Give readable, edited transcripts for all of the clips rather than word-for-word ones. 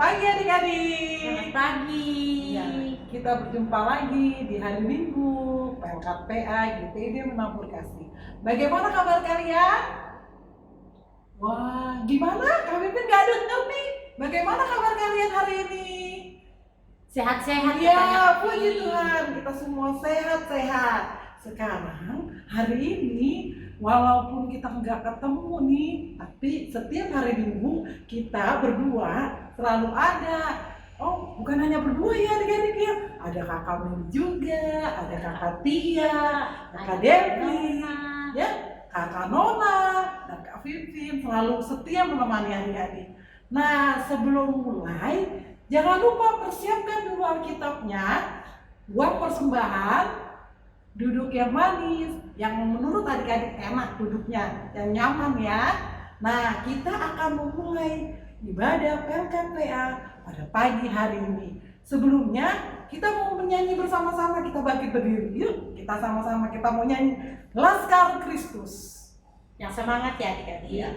pagi Selamat adik-adik. pagi. Ya, kita berjumpa lagi di hari Minggu PLKPA GPID Menabur Kasih. Bagaimana kabar kalian? Wah, gimana? Kami pun gak denger nih. Bagaimana kabar kalian hari ini? Sehat-sehat Ya, katanya. puji Tuhan, kita semua sehat-sehat. Sekarang, hari ini, walaupun kita nggak ketemu nih, tapi setiap hari Minggu kita berdua selalu ada. Oh, bukan hanya berdua ya adik-adik ya. Ada kakak Meli juga, ada kakak Tia, kakak Devi, ya, kakak Nona, dan kak Vivin selalu setia menemani adik-adik. Nah, sebelum mulai, jangan lupa persiapkan dulu Alkitabnya, buat persembahan, duduk yang manis, yang menurut adik-adik enak duduknya, yang nyaman ya. Nah, kita akan memulai ibadah PLKPA pada pagi hari ini. Sebelumnya, kita mau menyanyi bersama-sama, kita bangkit berdiri. Yuk, kita sama-sama kita mau nyanyi Laskar Kristus. Yang semangat ya adik-adik. Iya.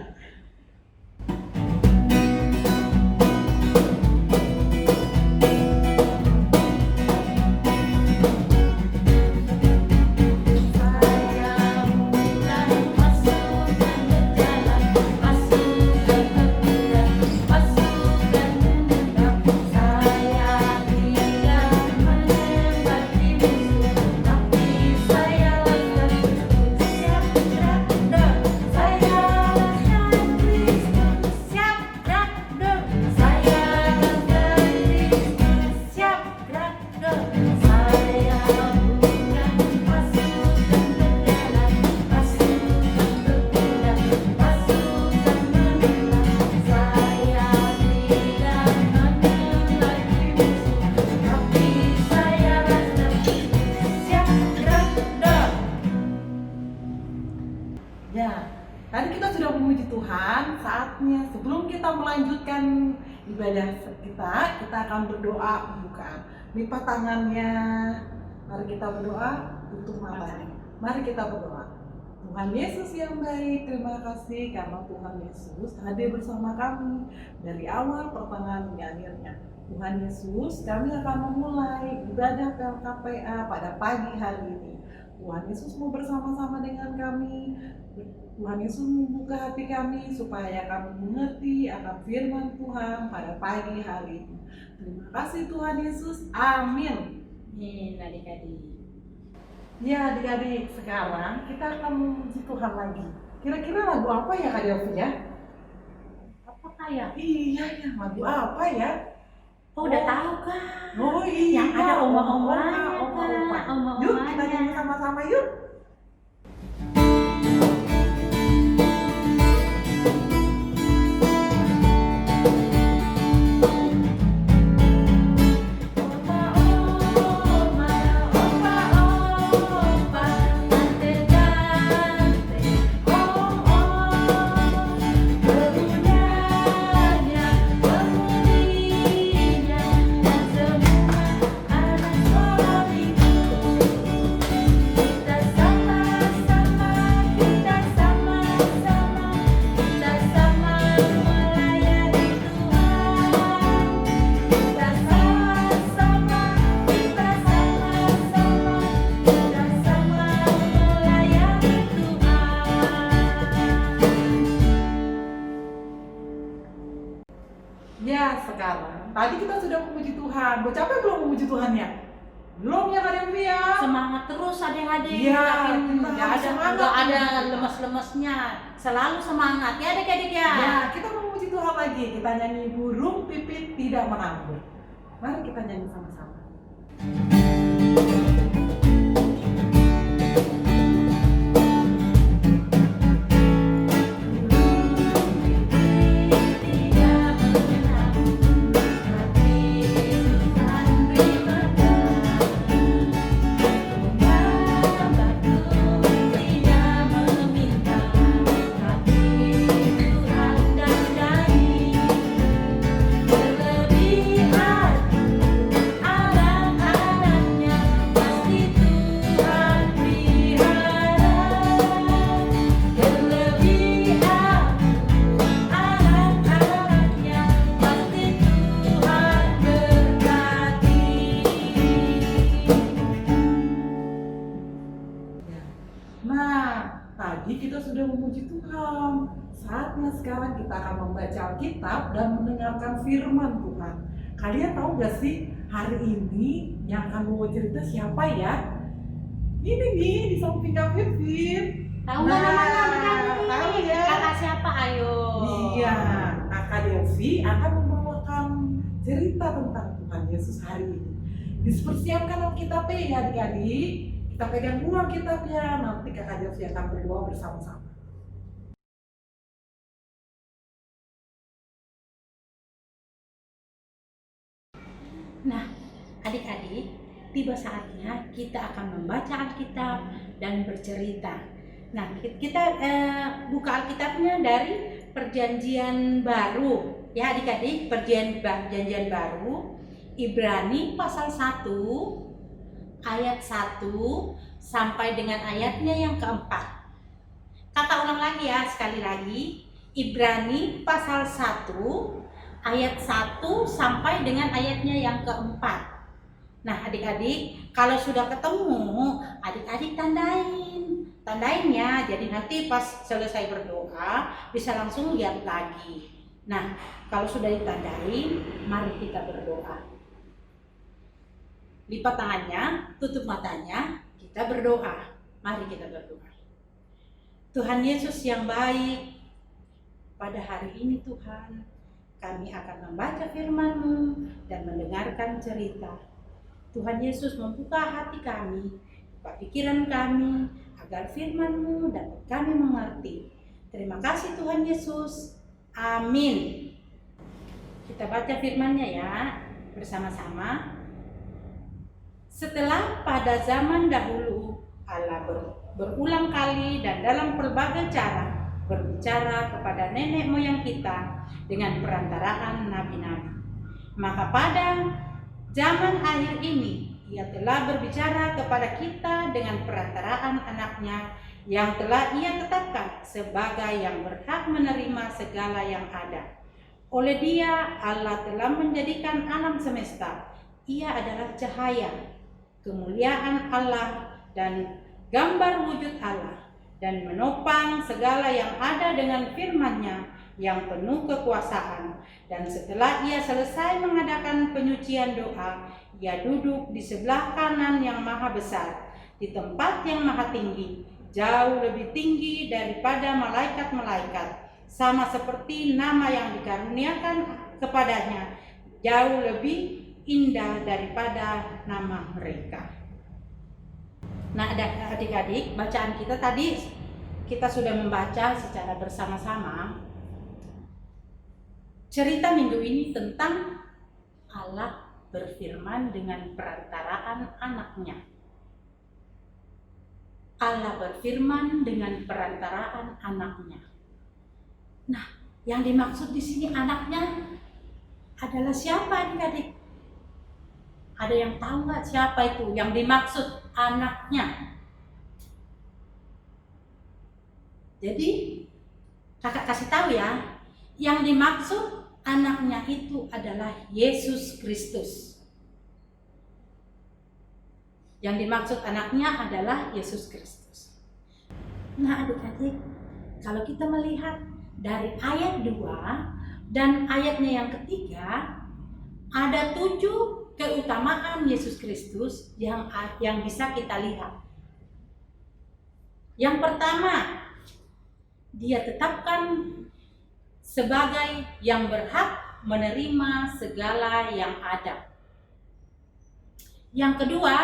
Ya, tadi kita sudah memuji Tuhan. Saatnya sebelum kita melanjutkan ibadah kita akan berdoa pembukaan. Lipat tangannya. Mari kita berdoa, tutup matanya. Mari kita berdoa. Tuhan Yesus yang baik, terima kasih karena Tuhan Yesus hadir bersama kami dari awal, pertengahan, hingga akhirnya. Tuhan Yesus, kami akan memulai ibadah PLKPA pada pagi hari ini. Tuhan Yesus mau bersama-sama dengan kami. Tuhan Yesus membuka hati kami supaya kami mengerti akan firman Tuhan pada pagi hari ini. Terima kasih Tuhan Yesus. Amin. Amin adik-adik. Ya adik-adik, sekarang kita akan memuji Tuhan lagi. Kira-kira lagu apa ya Kak Delvi ya? Apakah ya? Iya ya, lagu apa ya? Oh, udah tahu kan? Oh iya, Yang ada oma-omanya, oma-oma. Kak. Oma-omanya. Yuk kita nyanyi sama-sama yuk. Ya sekarang, tadi kita sudah memuji Tuhan. Udah capek belum memuji Tuhan ya? Belum ya Kak Delvi ya? Semangat terus adik-adik. Iya, kita Nggak harus ada semangat. nggak ada lemes-lemesnya. Selalu semangat ya adik-adik ya. Ya, kita memuji Tuhan lagi. Kita nyanyi burung pipit tidak menabur. Mari kita nyanyi sama-sama. Terlebih aku, anak-anak sekarang kita akan membaca Alkitab dan mendengarkan firman Tuhan. Kalian tahu gak sih hari ini yang akan bawa cerita siapa ya? Ini nih di samping Kak Firfir. Tahu nggak namanya adik-adik? Tahu ya. Kakak siapa? Ayo. Iya, Kakak Delvi akan membawakan cerita tentang Tuhan Yesus hari ini. Dipersiapkan Alkitabnya ya adik-adik. Kita pegang dulu Alkitabnya, nanti Kakak Delvi akan berdoa bersama-sama. Nah, adik-adik, tiba saatnya kita akan membaca Alkitab dan bercerita. Nah, kita buka Alkitabnya dari Perjanjian Baru. Ya adik-adik, Perjanjian Baru, Ibrani pasal 1, ayat 1 sampai dengan ayatnya yang keempat. Kata ulang lagi ya, sekali lagi. Ibrani pasal 1, ayat 1 sampai dengan ayatnya yang keempat. Nah adik-adik, kalau sudah ketemu, adik-adik tandain ya. Jadi nanti pas selesai berdoa bisa langsung lihat lagi. Nah kalau sudah ditandain, mari kita berdoa. Lipat tangannya, tutup matanya, kita berdoa. Mari kita berdoa. Tuhan Yesus yang baik, pada hari ini Tuhan, kami akan membaca firman-Mu dan mendengarkan cerita. Tuhan Yesus membuka hati kami, pikiran kami, agar firman-Mu dapat kami mengerti. Terima kasih Tuhan Yesus. Amin. Kita baca firman-Nya ya, bersama-sama. Setelah pada zaman dahulu, Allah berulang kali dan dalam berbagai cara berbicara kepada nenek moyang kita dengan perantaraan nabi-nabi. Maka pada zaman akhir ini Ia telah berbicara kepada kita dengan perantaraan anaknya yang telah Ia tetapkan sebagai yang berhak menerima segala yang ada. Oleh Dia Allah telah menjadikan alam semesta. Ia adalah cahaya, kemuliaan Allah dan gambar wujud Allah, dan menopang segala yang ada dengan firman-Nya yang penuh kekuasaan. Dan setelah Ia selesai mengadakan penyucian doa, Ia duduk di sebelah kanan yang maha besar, di tempat yang maha tinggi, jauh lebih tinggi daripada malaikat-malaikat, sama seperti nama yang dikaruniakan kepadanya jauh lebih indah daripada nama mereka. Nah adik-adik, bacaan kita tadi kita sudah membaca secara bersama-sama cerita minggu ini tentang Allah berfirman dengan perantaraan anaknya. Allah berfirman dengan perantaraan anaknya. Nah, yang dimaksud di sini anaknya adalah siapa adik-adik? Ada yang tahu nggak siapa itu yang dimaksud anaknya? Jadi kakak kasih tahu ya, yang dimaksud anaknya itu adalah Yesus Kristus. Yang dimaksud anaknya adalah Yesus Kristus. Nah adik-adik, kalau kita melihat dari ayat 2 dan ayatnya yang ketiga, ada 7 keutamaan Yesus Kristus yang bisa kita lihat. Yang pertama, Dia tetapkan sebagai yang berhak menerima segala yang ada. Yang kedua,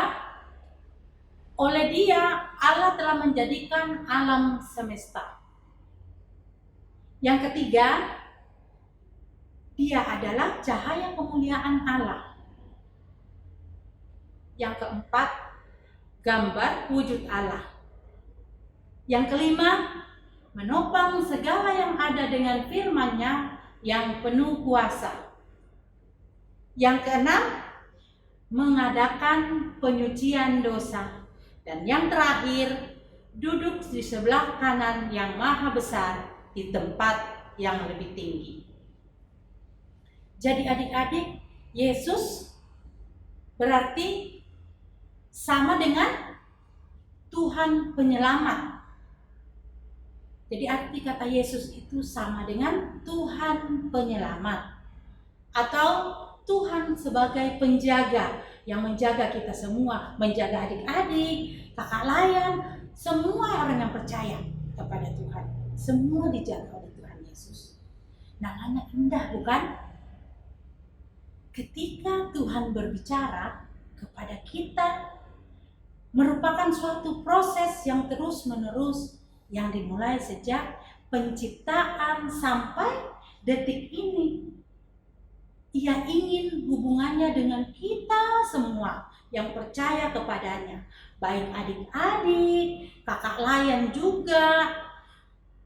oleh Dia Allah telah menjadikan alam semesta. Yang ketiga, Dia adalah cahaya kemuliaan Allah. Yang keempat, gambar wujud Allah. Yang kelima, menopang segala yang ada dengan firman-Nya yang penuh kuasa. Yang keenam, mengadakan penyucian dosa. Dan yang terakhir, duduk di sebelah kanan yang maha besar di tempat yang lebih tinggi. Jadi adik-adik, Yesus berarti sama dengan Tuhan penyelamat. Jadi arti kata Yesus itu sama dengan Tuhan penyelamat atau Tuhan sebagai penjaga yang menjaga kita semua, menjaga adik-adik, kakak layan, semua orang yang percaya kepada Tuhan. Semua dijaga oleh Tuhan Yesus. Namanya indah, bukan? Ketika Tuhan berbicara kepada kita, merupakan suatu proses yang terus-menerus yang dimulai sejak penciptaan sampai detik ini. Ia ingin hubungannya dengan kita semua yang percaya kepadanya, baik adik-adik, kakak layan juga,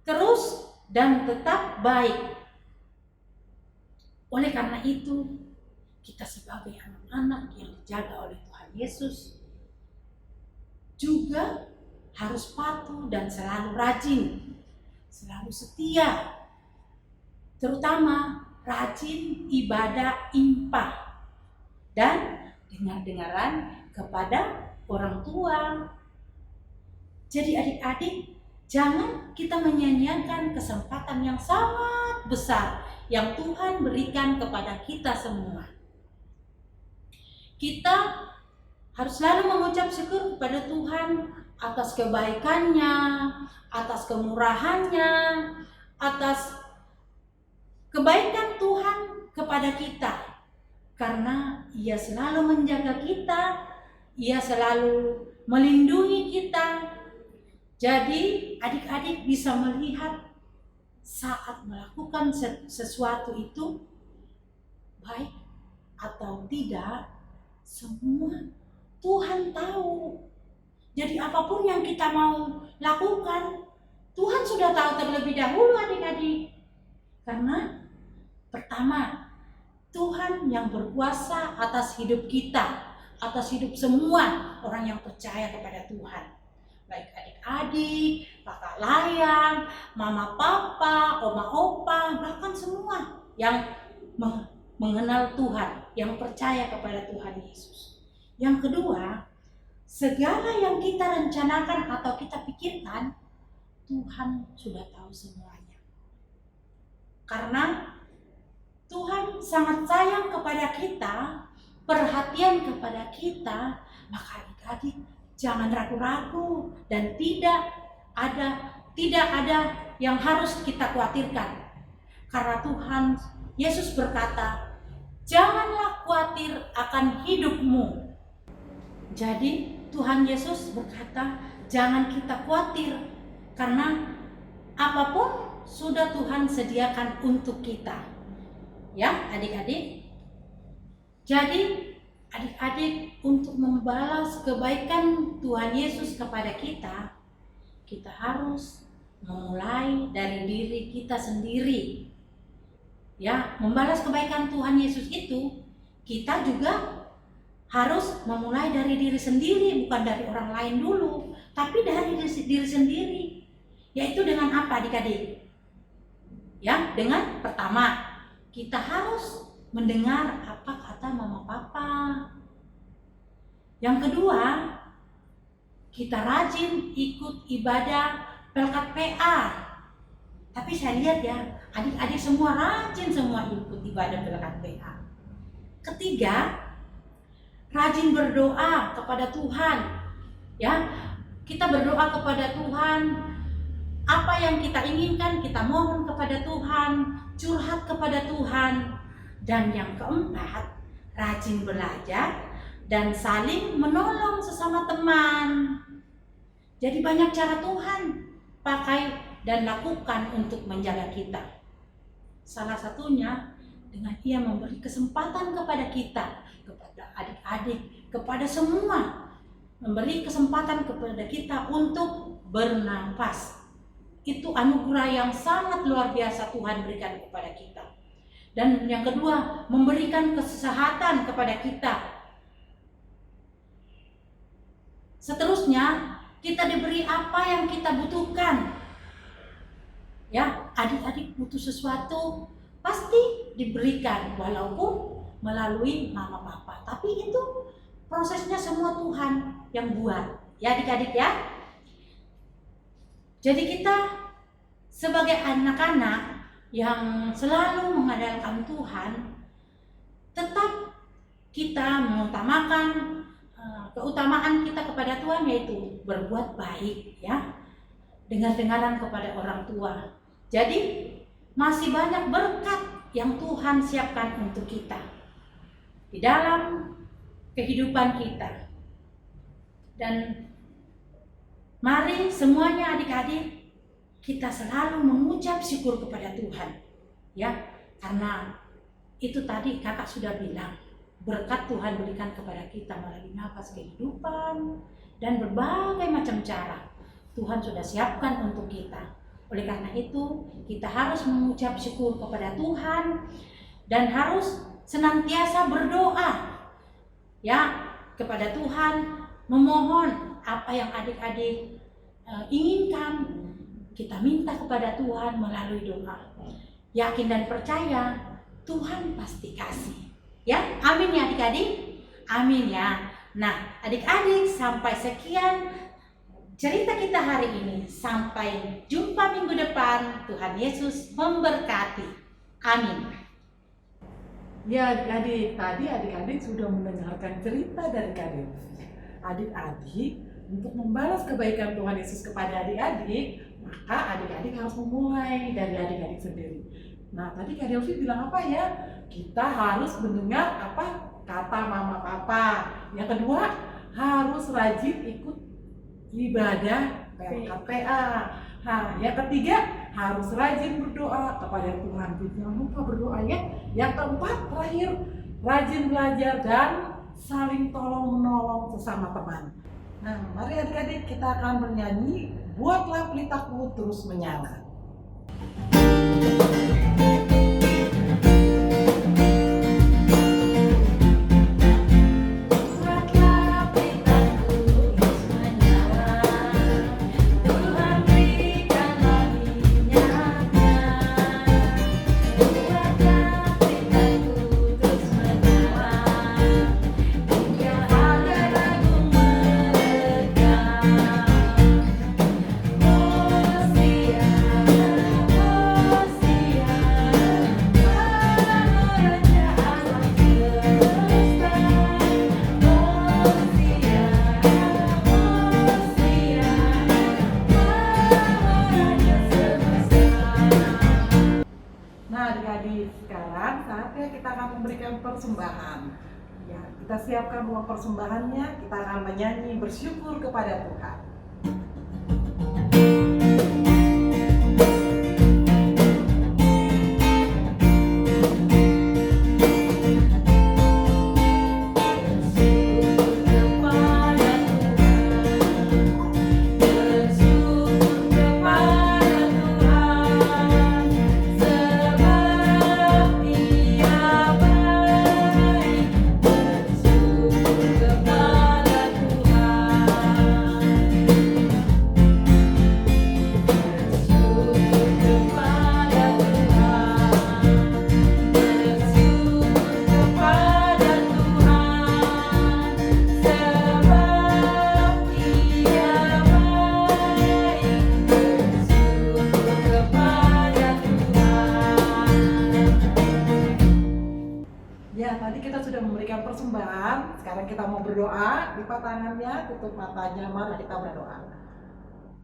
terus dan tetap baik. Oleh karena itu, kita sebagai anak-anak yang dijaga oleh Tuhan Yesus juga harus patuh dan selalu rajin, selalu setia, terutama rajin ibadah impah dan dengar-dengaran kepada orang tua. Jadi adik-adik, jangan kita menyia-nyiakan kesempatan yang sangat besar yang Tuhan berikan kepada kita semua. Kita harus selalu mengucap syukur kepada Tuhan atas kebaikannya, atas kemurahannya, atas kebaikan Tuhan kepada kita. Karena Ia selalu menjaga kita, Ia selalu melindungi kita. Jadi adik-adik bisa melihat saat melakukan sesuatu itu baik atau tidak, semua Tuhan tahu. Jadi apapun yang kita mau lakukan, Tuhan sudah tahu terlebih dahulu adik-adik. Karena pertama, Tuhan yang berkuasa atas hidup kita, atas hidup semua orang yang percaya kepada Tuhan. Baik adik-adik, kakak layan, mama papa, oma opa, bahkan semua yang mengenal Tuhan, yang percaya kepada Tuhan Yesus. Yang kedua, segala yang kita rencanakan atau kita pikirkan, Tuhan sudah tahu semuanya. Karena Tuhan sangat sayang kepada kita, perhatian kepada kita, maka adik-adik jangan ragu-ragu dan tidak ada yang harus kita khawatirkan. Karena Tuhan Yesus berkata, janganlah khawatir akan hidupmu. Jadi Tuhan Yesus berkata, jangan kita khawatir karena apapun sudah Tuhan sediakan untuk kita. Ya, adik-adik. Jadi adik-adik, untuk membalas kebaikan Tuhan Yesus kepada kita, kita harus memulai dari diri kita sendiri. Ya, membalas kebaikan Tuhan Yesus itu, kita juga harus memulai dari diri sendiri, bukan dari orang lain dulu, tapi dari diri sendiri. Yaitu dengan apa adik-adik? Ya, dengan pertama, kita harus mendengar apa kata mama papa. Yang kedua, kita rajin ikut ibadah pelkat PA. Tapi saya lihat ya, adik-adik semua rajin semua ikut ibadah pelkat PA. Ketiga, rajin berdoa kepada Tuhan. Ya, kita berdoa kepada Tuhan. Apa yang kita inginkan, kita mohon kepada Tuhan, curhat kepada Tuhan. Dan yang keempat, rajin belajar dan saling menolong sesama teman. Jadi banyak cara Tuhan pakai dan lakukan untuk menjaga kita. Salah satunya dengan Ia memberi kesempatan kepada kita, kepada adik-adik, kepada semua, memberi kesempatan kepada kita untuk bernafas. Itu anugerah yang sangat luar biasa Tuhan berikan kepada kita. Dan yang kedua, memberikan kesehatan kepada kita. Seterusnya, kita diberi apa yang kita butuhkan. Ya, adik-adik butuh sesuatu, pasti diberikan walaupun melalui mama papa. Tapi itu prosesnya semua Tuhan yang buat. Ya adik-adik ya. Jadi kita sebagai anak-anak yang selalu mengandalkan Tuhan, tetap kita mengutamakan keutamaan kita kepada Tuhan, yaitu berbuat baik ya, dengar-dengaran kepada orang tua. Jadi masih banyak berkat yang Tuhan siapkan untuk kita di dalam kehidupan kita. Dan mari semuanya adik-adik, kita selalu mengucap syukur kepada Tuhan ya, karena itu tadi kakak sudah bilang, berkat Tuhan berikan kepada kita melalui nafas kehidupan dan berbagai macam cara Tuhan sudah siapkan untuk kita. Oleh karena itu kita harus mengucap syukur kepada Tuhan dan harus senantiasa berdoa ya kepada Tuhan, memohon apa yang adik-adik inginkan, kita minta kepada Tuhan melalui doa. Yakin dan percaya Tuhan pasti kasih. Ya, amin ya adik-adik. Amin ya. Nah, adik-adik, sampai sekian cerita kita hari ini. Sampai jumpa minggu depan. Tuhan Yesus memberkati. Amin. Ya adik-adik, tadi adik-adik sudah mendengarkan cerita dari Kak Delvi. Adik-adik, untuk membalas kebaikan Tuhan Yesus kepada adik-adik, maka adik-adik harus memulai dari adik-adik sendiri. Nah, tadi Kak Delvi bilang apa ya? Kita harus mendengar apa kata mama papa. Yang kedua, harus rajin ikut ibadah PLKPA. Nah, yang ketiga, harus rajin berdoa kepada Tuhan. Jangan lupa berdoa ya. Yang keempat, terakhir, rajin belajar dan saling tolong-menolong sesama teman. Nah, mari adik-adik kita akan bernyanyi Buatlah Pelitaku Terus Menyala. Sekarang saatnya kita akan memberikan persembahan. Ya, kita siapkan uang persembahannya, kita akan menyanyi bersyukur kepada Tuhan. Ya, tadi kita sudah memberikan persembahan. Sekarang kita mau berdoa. Lipat tangannya, tutup matanya, mari kita berdoa.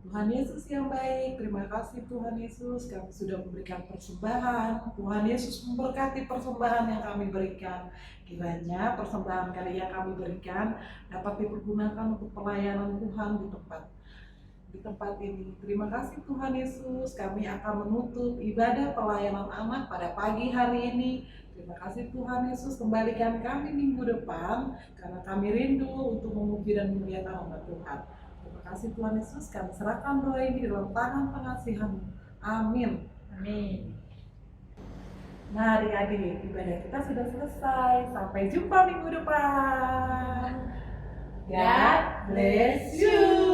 Tuhan Yesus yang baik, terima kasih Tuhan Yesus, kami sudah memberikan persembahan. Tuhan Yesus memberkati persembahan yang kami berikan. Kiranya persembahan kali yang kami berikan dapat dipergunakan untuk pelayanan Tuhan di tempat ini. Terima kasih Tuhan Yesus, kami akan menutup ibadah pelayanan anak pada pagi hari ini. Terima kasih Tuhan Yesus, kembalikan kami minggu depan karena kami rindu untuk memuji dan memuliakan nama Tuhan. Terima kasih Tuhan Yesus, kami serahkan doa ini dalam tangan pengasihan-Mu. Amin. Amin. Nah adik-adik, ibadah kita sudah selesai. Sampai jumpa minggu depan. God bless you.